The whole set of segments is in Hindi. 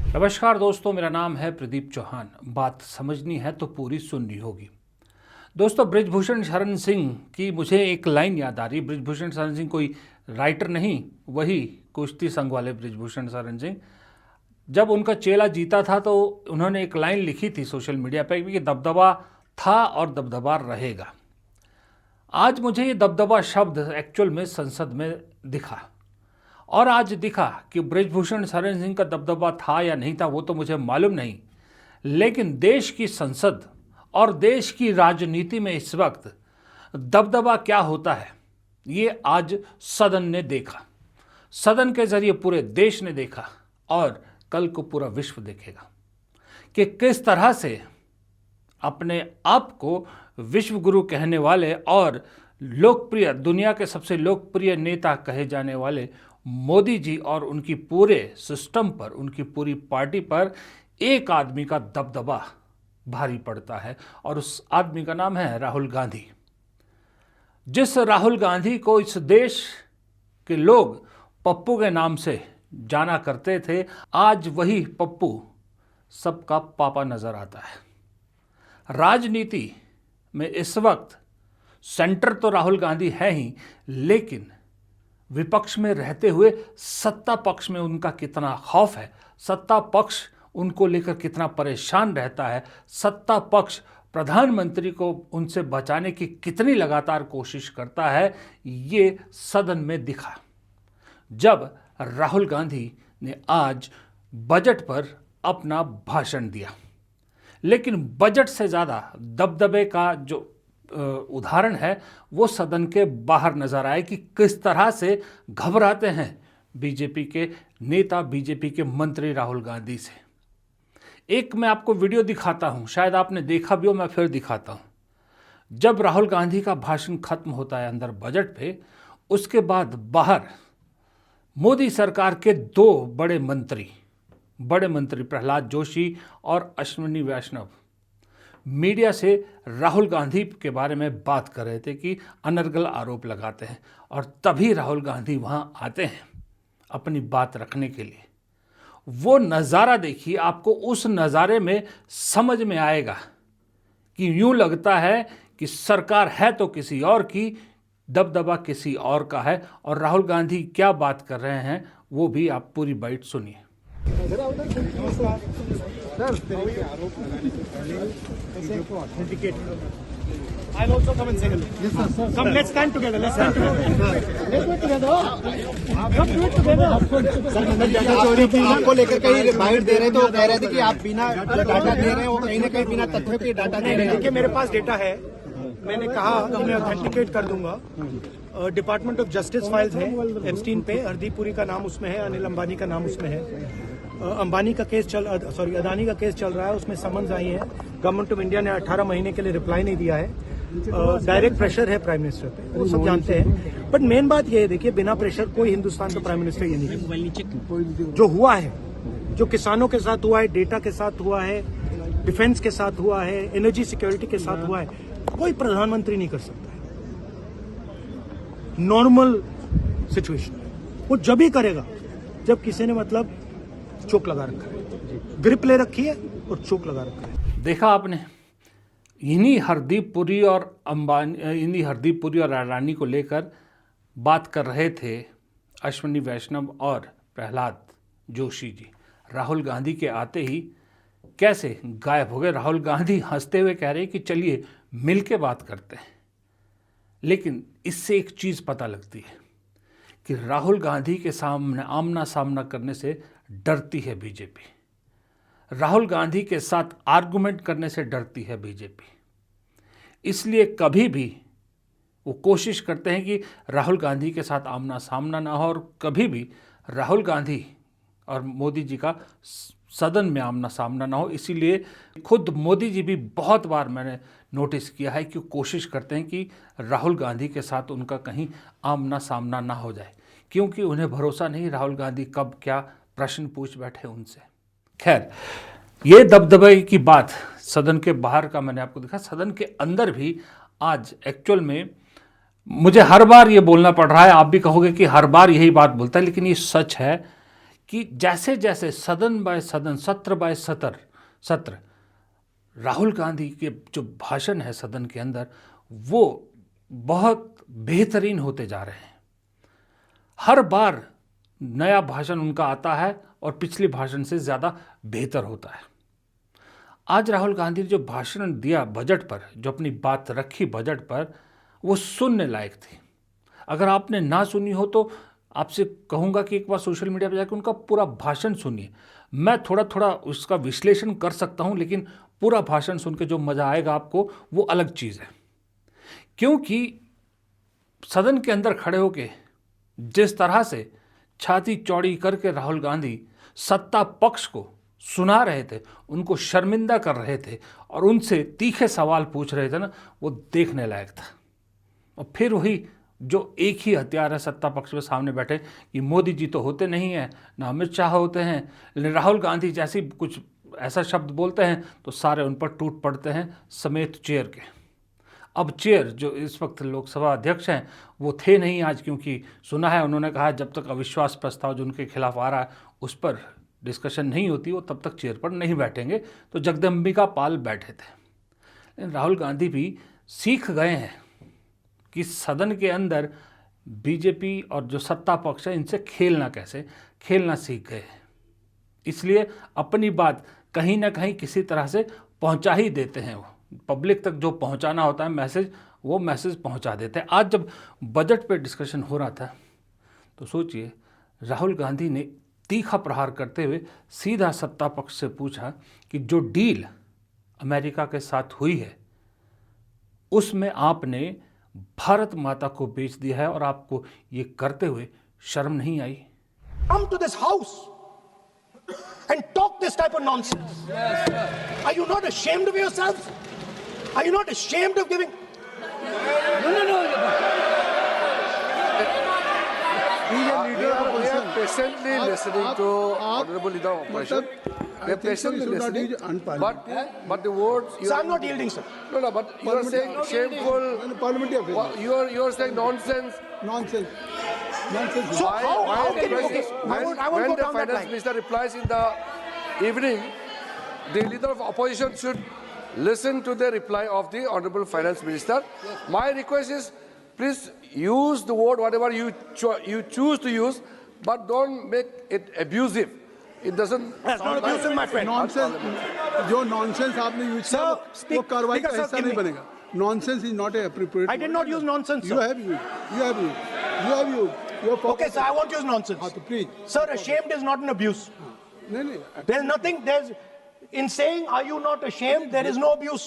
नमस्कार दोस्तों, मेरा नाम है प्रदीप चौहान। बात समझनी है तो पूरी सुननी होगी। दोस्तों, बृजभूषण शरण सिंह की मुझे एक लाइन याद आ रही। बृजभूषण शरण सिंह कोई राइटर नहीं, वही कुश्ती संघ वाले बृजभूषण शरण सिंह। जब उनका चेला जीता था तो उन्होंने एक लाइन लिखी थी सोशल मीडिया पर कि दबदबा था और दबदबा रहेगा। आज मुझे ये दबदबा शब्द एक्चुअल में संसद में दिखा, और आज दिखा कि बृजभूषण शरण सिंह का दबदबा था या नहीं था वो तो मुझे मालूम नहीं, लेकिन देश की संसद और देश की राजनीति में इस वक्त दबदबा क्या होता है ये आज सदन ने देखा। सदन के जरिए पूरे देश ने देखा और कल को पूरा विश्व देखेगा कि किस तरह से अपने आप को विश्व गुरु कहने वाले और लोकप्रिय, दुनिया के सबसे लोकप्रिय नेता कहे जाने वाले मोदी जी और उनकी पूरे सिस्टम पर, उनकी पूरी पार्टी पर एक आदमी का दबदबा भारी पड़ता है, और उस आदमी का नाम है राहुल गांधी। जिस राहुल गांधी को इस देश के लोग पप्पू के नाम से जाना करते थे, आज वही पप्पू सबका पापा नजर आता है। राजनीति में इस वक्त सेंटर तो राहुल गांधी है ही, लेकिन विपक्ष में रहते हुए सत्ता पक्ष में उनका कितना खौफ है, सत्ता पक्ष उनको लेकर कितना परेशान रहता है, सत्ता पक्ष प्रधानमंत्री को उनसे बचाने की कितनी लगातार कोशिश करता है, ये सदन में दिखा जब राहुल गांधी ने आज बजट पर अपना भाषण दिया। लेकिन बजट से ज़्यादा दबदबे का जो उदाहरण है वो सदन के बाहर नजर आए कि किस तरह से घबराते हैं बीजेपी के नेता, बीजेपी के मंत्री राहुल गांधी से। एक मैं आपको वीडियो दिखाता हूं, शायद आपने देखा भी हो, मैं फिर दिखाता हूं। जब राहुल गांधी का भाषण खत्म होता है अंदर बजट पे, उसके बाद बाहर मोदी सरकार के दो बड़े मंत्री प्रहलाद जोशी और अश्विनी वैष्णव मीडिया से राहुल गांधी के बारे में बात कर रहे थे कि अनर्गल आरोप लगाते हैं, और तभी राहुल गांधी वहां आते हैं अपनी बात रखने के लिए। वो नज़ारा देखिए, आपको उस नज़ारे में समझ में आएगा कि यूं लगता है कि सरकार है तो किसी और की, दबदबा किसी और का है। और राहुल गांधी क्या बात कर रहे हैं वो भी आप पूरी बाइट सुनिए। I'll also come and say hello. Yes, sir. Come, let's stand together. Let's stand together. Let's do it together. Come do it together. Sir, data चोरी की आपको लेकर कई बाइट दे रहे थे, वो कह रहे थे कि आप बिना डाटा दे रहे हैं, वो कहीं ना कहीं बिना तथ्यों के डाटा दे रहे हैं। देखिए, मेरे पास डेटा है, मैंने कहा कि मैं ऑथेंटिकेट कर दूंगा। डिपार्टमेंट ऑफ जस्टिस फाइल्स है एप्स्टीन पे, हरदीप पुरी का नाम उसमें है, अनिल अंबानी का नाम उसमें है। अंबानी का केस अदानी का केस चल रहा है, उसमें समन्स आई है। गवर्नमेंट ऑफ इंडिया ने 18 महीने के लिए रिप्लाई नहीं दिया है। डायरेक्ट प्रेशर है प्राइम मिनिस्टर पे, वो सब जानते हैं। बट मेन बात ये है, देखिए, बिना प्रेशर कोई हिंदुस्तान का प्राइम मिनिस्टर ये नहीं। जो हुआ है, जो किसानों के साथ हुआ है, डेटा के साथ हुआ है, डिफेंस के साथ हुआ है, एनर्जी सिक्योरिटी के साथ हुआ है, कोई प्रधानमंत्री नहीं कर सकता है। नॉर्मल सिचुएशन वो जब ही करेगा जब किसी ने मतलब चोक लगा रखा है, ग्रिप ले रखी है और चोक लगा रखा है। देखा आपने, इन्हीं हरदीप पुरी और अडानी को लेकर बात कर रहे थे अश्विनी वैष्णव और प्रहलाद जोशी जी। राहुल गांधी के आते ही कैसे गायब हो गए। राहुल गांधी हंसते हुए कह रहे कि चलिए मिल के बात करते हैं। लेकिन इससे एक चीज़ पता लगती है कि राहुल गांधी के सामने आमना सामना करने से डरती है बीजेपी। राहुल गांधी के साथ आर्गुमेंट करने से डरती है बीजेपी। इसलिए कभी भी वो कोशिश करते हैं कि राहुल गांधी के साथ आमना सामना ना हो, और कभी भी राहुल गांधी और मोदी जी का सदन में आमना सामना ना हो। इसीलिए खुद मोदी जी भी बहुत बार मैंने नोटिस किया है कि कोशिश करते हैं कि राहुल गांधी के साथ उनका कहीं आमना सामना ना हो जाए, क्योंकि उन्हें भरोसा नहीं राहुल गांधी कब क्या प्रश्न पूछ बैठे उनसे। खैर, ये दबदबे की बात सदन के बाहर का मैंने आपको दिखा। सदन के अंदर भी आज एक्चुअल में मुझे हर बार ये बोलना पड़ रहा है, आप भी कहोगे कि हर बार यही बात बोलता है, लेकिन ये सच है कि जैसे जैसे सदन बाय सदन, सत्र बाय सत्र राहुल गांधी के जो भाषण है सदन के अंदर वो बहुत बेहतरीन होते जा रहे हैं। हर बार नया भाषण उनका आता है और पिछले भाषण से ज़्यादा बेहतर होता है। आज राहुल गांधी ने जो भाषण दिया बजट पर, जो अपनी बात रखी बजट पर, वो सुनने लायक थी। अगर आपने ना सुनी हो तो आपसे कहूँगा कि एक बार सोशल मीडिया पर जाकर उनका पूरा भाषण सुनिए। मैं थोड़ा थोड़ा उसका विश्लेषण कर सकता हूँ, लेकिन पूरा भाषण सुन के जो मज़ा आएगा आपको वो अलग चीज़ है। क्योंकि सदन के अंदर खड़े होके जिस तरह से छाती चौड़ी करके राहुल गांधी सत्ता पक्ष को सुना रहे थे, उनको शर्मिंदा कर रहे थे और उनसे तीखे सवाल पूछ रहे थे ना, वो देखने लायक था। और फिर वही जो एक ही हथियार है सत्ता पक्ष में सामने बैठे कि मोदी जी तो होते नहीं हैं, ना अमित शाह होते हैं, लेकिन राहुल गांधी जैसी कुछ ऐसा शब्द बोलते हैं तो सारे उन पर टूट पड़ते हैं, समेत चेयर के। अब चेयर जो इस वक्त लोकसभा अध्यक्ष हैं वो थे नहीं आज, क्योंकि सुना है उन्होंने कहा जब तक अविश्वास प्रस्ताव जो उनके खिलाफ आ रहा है उस पर डिस्कशन नहीं होती वो तब तक चेयर पर नहीं बैठेंगे। तो जगदम्बिका पाल बैठे थे। लेकिन राहुल गांधी भी सीख गए हैं कि सदन के अंदर बीजेपी और जो सत्ता पक्ष है इनसे खेलना सीख गए हैं। इसलिए अपनी बात कहीं ना कहीं किसी तरह से पहुंचा ही देते हैं। वो पब्लिक तक जो पहुंचाना होता है मैसेज, वो मैसेज पहुंचा देते हैं। आज जब बजट पे डिस्कशन हो रहा था तो सोचिए राहुल गांधी ने तीखा प्रहार करते हुए सीधा सत्ता पक्ष से पूछा कि जो डील अमेरिका के साथ हुई है उसमें आपने भारत माता को बेच दिया है और आपको ये करते हुए शर्म नहीं आई? Come to this house and talk this type of nonsense. Are you not ashamed of yourselves? Are you not ashamed of giving? We are patiently listening to honorable leader of opposition. We are patiently listening. But the words. So I'm not yielding, sir. No, but you are saying shameful. Parliamentary You are saying nonsense. nonsense. So how can you? Okay, I won't When go the down that finance line. minister replies in the evening, the leader of opposition should listen to the reply of the honorable finance minister. My request is, please use the word whatever you choose to use, but don't make it abusive. It doesn't. That's not abusing, my friend. Nonsense जो नॉनसेंस आपने यूज किया Sir, वो speak- कार्रवाई का speaker, sir, हिस्सा give नहीं me. बनेगा। Nonsense is not a appropriate. I did not use nonsense, You sir. have used. You have Okay, sir, I won't use nonsense. हाँ तो please. Sir, ashamed is not an abuse. नहीं There's nothing. In saying, "Are you not ashamed?" There is no abuse.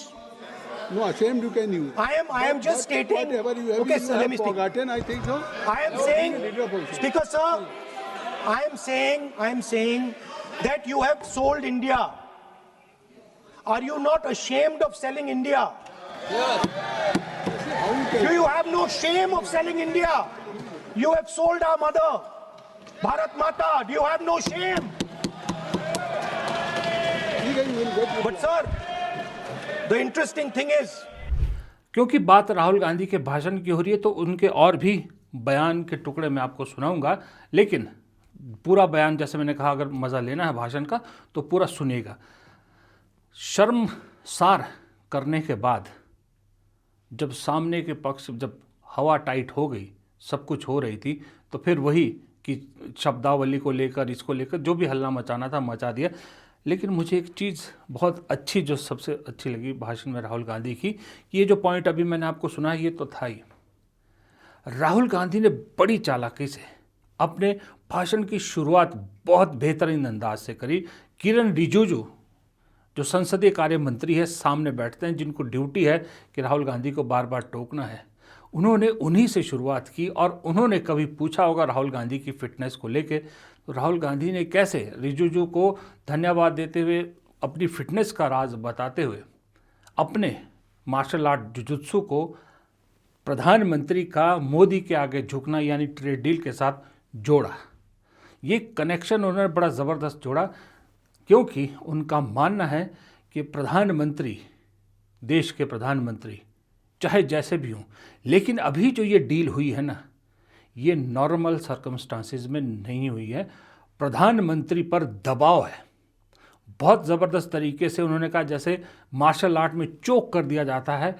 No ashamed you can use. I am just stating. Whatever you have, Okay, you sir, let have me speak. forgotten. I think so. I am saying, Leader of opposition. Speaker sir, I am saying that you have sold India. Are you not ashamed of selling India? How you can? Do you have no shame of selling India? You have sold our mother, Bharat Mata. Do you have no shame? ठीक है, you will get. But sir, the interesting thing is, क्योंकि बात राहुल गांधी के भाषण की हो रही है तो उनके और भी बयान के टुकड़े मैं आपको सुनाऊंगा, लेकिन पूरा बयान जैसे मैंने कहा अगर मज़ा लेना है भाषण का तो पूरा सुनिएगा। शर्मसार करने के बाद जब सामने के पक्ष जब हवा टाइट हो गई, सब कुछ हो रही थी, तो फिर वही कि शब्दावली को लेकर इसको लेकर जो भी हल्ला मचाना था मचा दिया। लेकिन मुझे एक चीज़ बहुत अच्छी जो सबसे अच्छी लगी भाषण में राहुल गांधी की, ये जो पॉइंट अभी मैंने आपको सुना ये तो था ही। राहुल गांधी ने बड़ी चालाकी से अपने भाषण की शुरुआत बहुत बेहतरीन अंदाज से करी। किरण रिजिजू जो संसदीय कार्य मंत्री है सामने बैठते हैं, जिनको ड्यूटी है कि राहुल गांधी को बार बार टोकना है, उन्होंने उन्हीं से शुरुआत की। और उन्होंने कभी पूछा होगा राहुल गांधी की फिटनेस को लेके, तो राहुल गांधी ने कैसे रिजिजू को धन्यवाद देते हुए अपनी फिटनेस का राज बताते हुए अपने मार्शल आर्ट जुजुत्सु को प्रधानमंत्री का मोदी के आगे झुकना यानी ट्रेड डील के साथ जोड़ा। ये कनेक्शन उन्होंने बड़ा ज़बरदस्त जोड़ा, क्योंकि उनका मानना है कि प्रधानमंत्री, देश के प्रधानमंत्री चाहे जैसे भी हों, लेकिन अभी जो ये डील हुई है ना, ये नॉर्मल सर्कमस्टांसिस में नहीं हुई है। प्रधानमंत्री पर दबाव है। बहुत ज़बरदस्त तरीके से उन्होंने कहा जैसे मार्शल आर्ट में चोक कर दिया जाता है,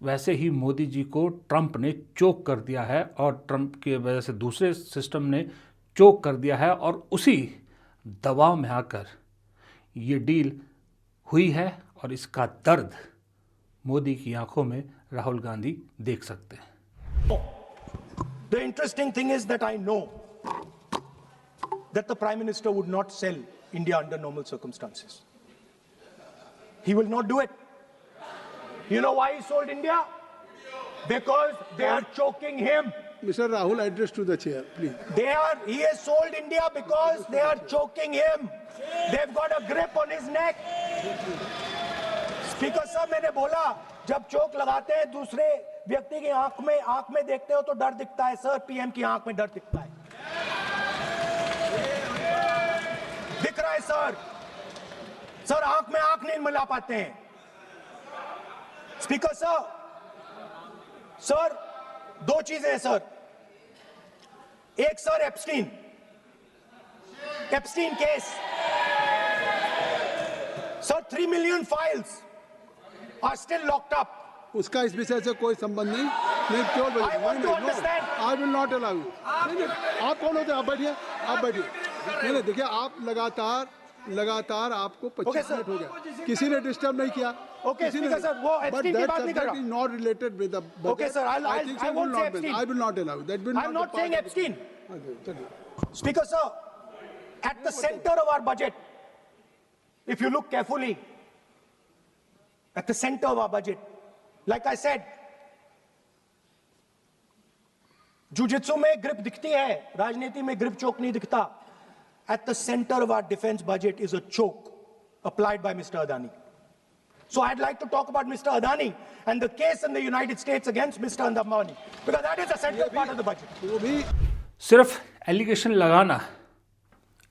वैसे ही मोदी जी को ट्रंप ने चोक कर दिया है और ट्रंप की वजह से दूसरे सिस्टम ने चोक कर दिया है और उसी दबाव में आकर ये डील हुई है और इसका दर्द मोदी की आंखों में राहुल गांधी देख सकते हैं। The interesting thing is that I know that the Prime Minister would not sell India under normal circumstances. He will not do it. You know why he sold India? Because they are choking him. Mr. Rahul, address to the chair, please. He has sold India because they are choking him. They've got a grip on his neck. Speaker साहब, मैंने बोला जब चोक लगाते हैं दूसरे व्यक्ति की आंख में देखते हो तो डर दिखता है सर, पीएम की आंख में डर दिखता है, दिख रहा है सर आंख में आंख नहीं मिला पाते हैं। स्पीकर साहब, सर दो चीजें हैं सर, एक sir Epstein case, sir 3 million files are still locked up. उसका इस विषय से कोई संबंध नहीं। नहीं, क्यों I want to understand. I will not allow you. आप कौन होते हैं? आप बैठिए। नहीं, देखिए आप लगातार आपको 25 मिनट हो गया, किसी ने डिस्टर्ब नहीं किया। Okay, Speaker sir, वो Epstein की बात नहीं कर रहा। is not related with the budget. Okay, sir, I won't say Epstein. I will not allow that. Will I'm not saying Epstein. चलिए। Speaker sir, at the center of our budget, if you look carefully, at the center of our budget, like I said, jujitsu में grip दिखती है, राजनीति में grip choke नहीं दिखता. At the center of our defense budget is a choke applied by Mr. Adani. So I'd like to talk about Mr. Adani and the case in the United States against Mr. Ambani, because that is a central part of the budget. वो भी सिर्फ एलिगेशन लगाना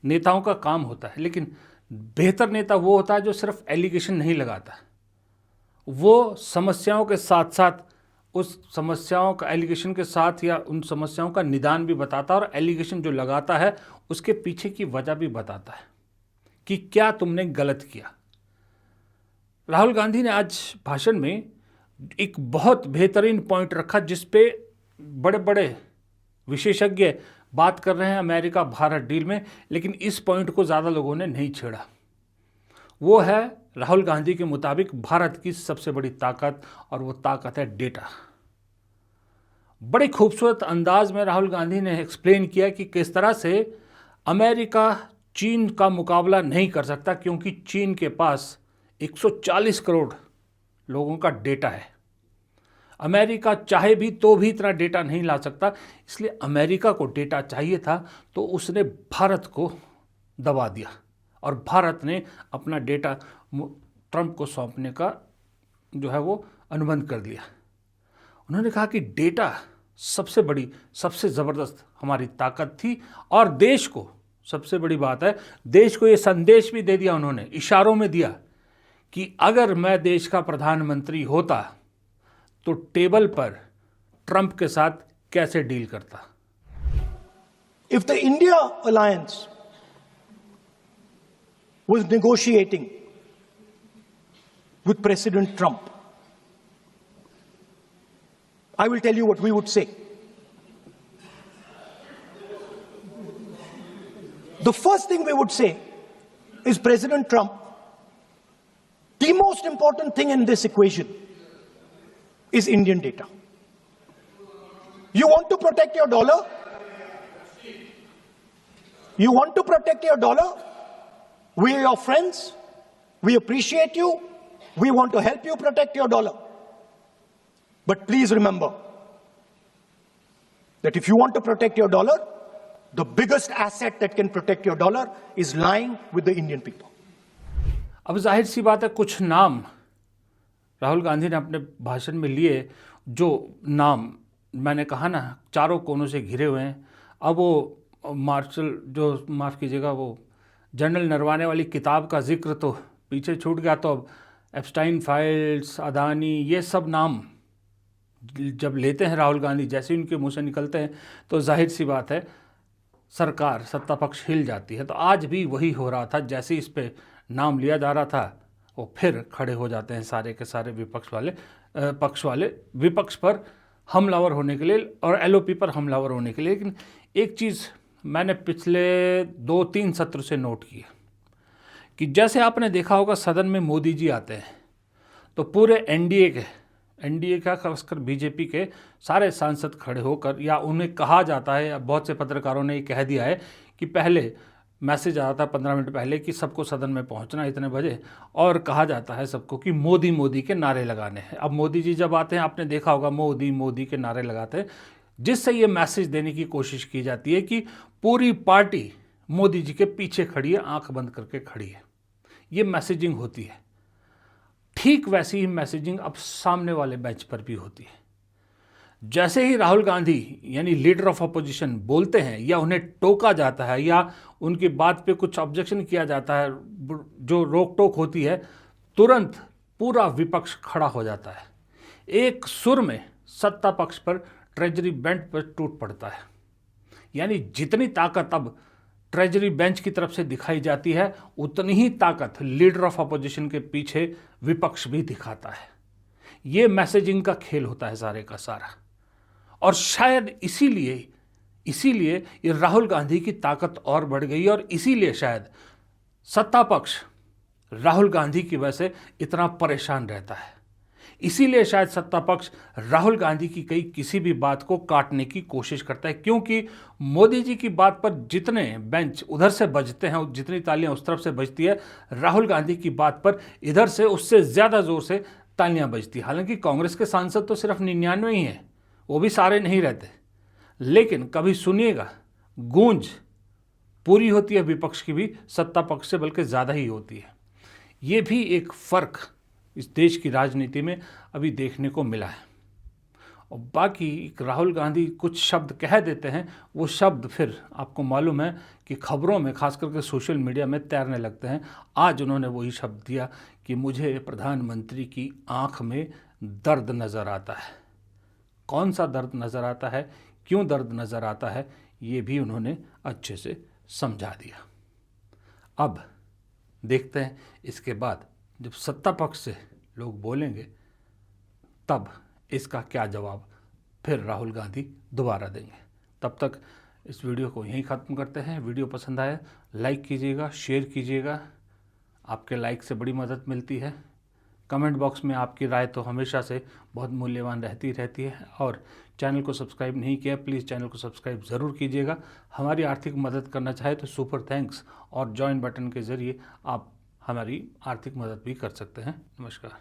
नेताओं का काम होता है, लेकिन बेहतर नेता वो होता है जो सिर्फ एलिगेशन नहीं लगाता, वो समस्याओं के साथ साथ उस समस्याओं का एलिगेशन के साथ या उन समस्याओं का निदान भी बताता है और एलिगेशन जो लगाता है उसके पीछे की वजह भी बताता है कि क्या तुमने गलत किया। राहुल गांधी ने आज भाषण में एक बहुत बेहतरीन पॉइंट रखा जिस पे बड़े बड़े विशेषज्ञ बात कर रहे हैं अमेरिका भारत डील में, लेकिन इस पॉइंट को ज़्यादा लोगों ने नहीं छेड़ा। वो है राहुल गांधी के मुताबिक भारत की सबसे बड़ी ताकत, और वो ताकत है डेटा। बड़े खूबसूरत अंदाज में राहुल गांधी ने एक्सप्लेन किया कि किस तरह से अमेरिका चीन का मुकाबला नहीं कर सकता, क्योंकि चीन के पास 140 करोड़ लोगों का डेटा है। अमेरिका चाहे भी तो भी इतना डेटा नहीं ला सकता, इसलिए अमेरिका को डेटा चाहिए था तो उसने भारत को दबा दिया और भारत ने अपना डेटा ट्रंप को सौंपने का जो है वो अनुबंध कर दिया। उन्होंने कहा कि डेटा सबसे बड़ी, सबसे ज़बरदस्त हमारी ताकत थी, और देश को, सबसे बड़ी बात है, देश को ये संदेश भी दे दिया उन्होंने, इशारों में दिया कि अगर मैं देश का प्रधानमंत्री होता तो टेबल पर ट्रंप के साथ कैसे डील करता। If the India alliance was negotiating with President Trump, I will tell you what we would say. The first thing we would say is, President Trump, the most important thing in this equation is Indian data. You want to protect your dollar? You want to protect your dollar? We are your friends. We appreciate you. We want to help you protect your dollar. But please remember that if you want to protect your dollar, the biggest asset that can protect your dollar is lying with the Indian people. अब जाहिर सी बात है, कुछ नाम राहुल गांधी ने अपने भाषण में लिए, जो नाम मैंने कहा ना चारों कोनों से घिरे हुए हैं। अब वो मार्शल, जो माफ़ कीजिएगा, वो जनरल नरवाने वाली किताब का जिक्र तो पीछे छूट गया, तो अब एप्स्टाइन फाइल्स, अदानी, ये सब नाम जब लेते हैं राहुल गांधी, जैसे उनके मुंह से निकलते हैं तो जाहिर सी बात है सरकार सत्ता पक्ष हिल जाती है। तो आज भी वही हो रहा था, जैसे इस पे नाम लिया जा रहा था वो फिर खड़े हो जाते हैं सारे के सारे पक्ष वाले विपक्ष पर हमलावर होने के लिए और एलओपी पर हमलावर होने के लिए। लेकिन एक चीज़ मैंने पिछले 2-3 सत्र से नोट की कि जैसे आपने देखा होगा सदन में मोदी जी आते हैं तो पूरे एनडीए का खासकर बीजेपी के सारे सांसद खड़े होकर, या उन्हें कहा जाता है, या बहुत से पत्रकारों ने ये कह दिया है कि पहले मैसेज आता था 15 मिनट पहले कि सबको सदन में पहुंचना इतने बजे, और कहा जाता है सबको कि मोदी मोदी के नारे लगाने हैं। अब मोदी जी जब आते हैं, आपने देखा होगा मोदी मोदी के नारे लगाते हैं, जिससे ये मैसेज देने की कोशिश की जाती है कि पूरी पार्टी मोदी जी के पीछे खड़ी है, आंख बंद करके खड़ी है। ये मैसेजिंग होती है। ठीक वैसी ही मैसेजिंग अब सामने वाले बेंच पर भी होती है। जैसे ही राहुल गांधी यानी लीडर ऑफ अपोजिशन बोलते हैं या उन्हें टोका जाता है या उनकी बात पे कुछ ऑब्जेक्शन किया जाता है, जो रोक टोक होती है, तुरंत पूरा विपक्ष खड़ा हो जाता है। एक सुर में सत्ता पक्ष पर ट्रेजरी बेंच पर टूट पड़ता है। यानी जितनी ताकत अब ट्रेजरी बेंच की तरफ से दिखाई जाती है, उतनी ही ताकत लीडर ऑफ अपोजिशन के पीछे विपक्ष भी दिखाता है। ये मैसेजिंग का खेल होता है सारे का सारा। और शायद इसीलिए ये राहुल गांधी की ताकत और बढ़ गई, और इसीलिए शायद सत्ता पक्ष राहुल गांधी की वजह से इतना परेशान रहता है। इसीलिए शायद सत्ता पक्ष राहुल गांधी की किसी भी बात को काटने की कोशिश करता है, क्योंकि मोदी जी की बात पर जितने बेंच उधर से बजते हैं, जितनी तालियां उस तरफ से बजती है, राहुल गांधी की बात पर इधर से उससे ज़्यादा ज़ोर से तालियां बजती है। हालांकि कांग्रेस के सांसद तो सिर्फ 99 ही हैं, वो भी सारे नहीं रहते, लेकिन कभी सुनिएगा गूंज पूरी होती है विपक्ष की भी सत्ता पक्ष से बल्कि ज़्यादा ही होती है। ये भी एक फ़र्क इस देश की राजनीति में अभी देखने को मिला है। और बाकी राहुल गांधी कुछ शब्द कह देते हैं, वो शब्द फिर आपको मालूम है कि खबरों में खास करके सोशल मीडिया में तैरने लगते हैं। आज उन्होंने वही शब्द दिया कि मुझे प्रधानमंत्री की आंख में दर्द नज़र आता है। कौन सा दर्द नज़र आता है, क्यों दर्द नज़र आता है, ये भी उन्होंने अच्छे से समझा दिया। अब देखते हैं इसके बाद जब सत्ता पक्ष से लोग बोलेंगे तब इसका क्या जवाब फिर राहुल गांधी दोबारा देंगे। तब तक इस वीडियो को यहीं ख़त्म करते हैं। वीडियो पसंद आए लाइक कीजिएगा, शेयर कीजिएगा, आपके लाइक से बड़ी मदद मिलती है। कमेंट बॉक्स में आपकी राय तो हमेशा से बहुत मूल्यवान रहती है। और चैनल को सब्सक्राइब नहीं किया, प्लीज़ चैनल को सब्सक्राइब ज़रूर कीजिएगा। हमारी आर्थिक मदद करना चाहे तो सुपर थैंक्स और जॉइन बटन के ज़रिए आप हमारी आर्थिक मदद भी कर सकते हैं। नमस्कार।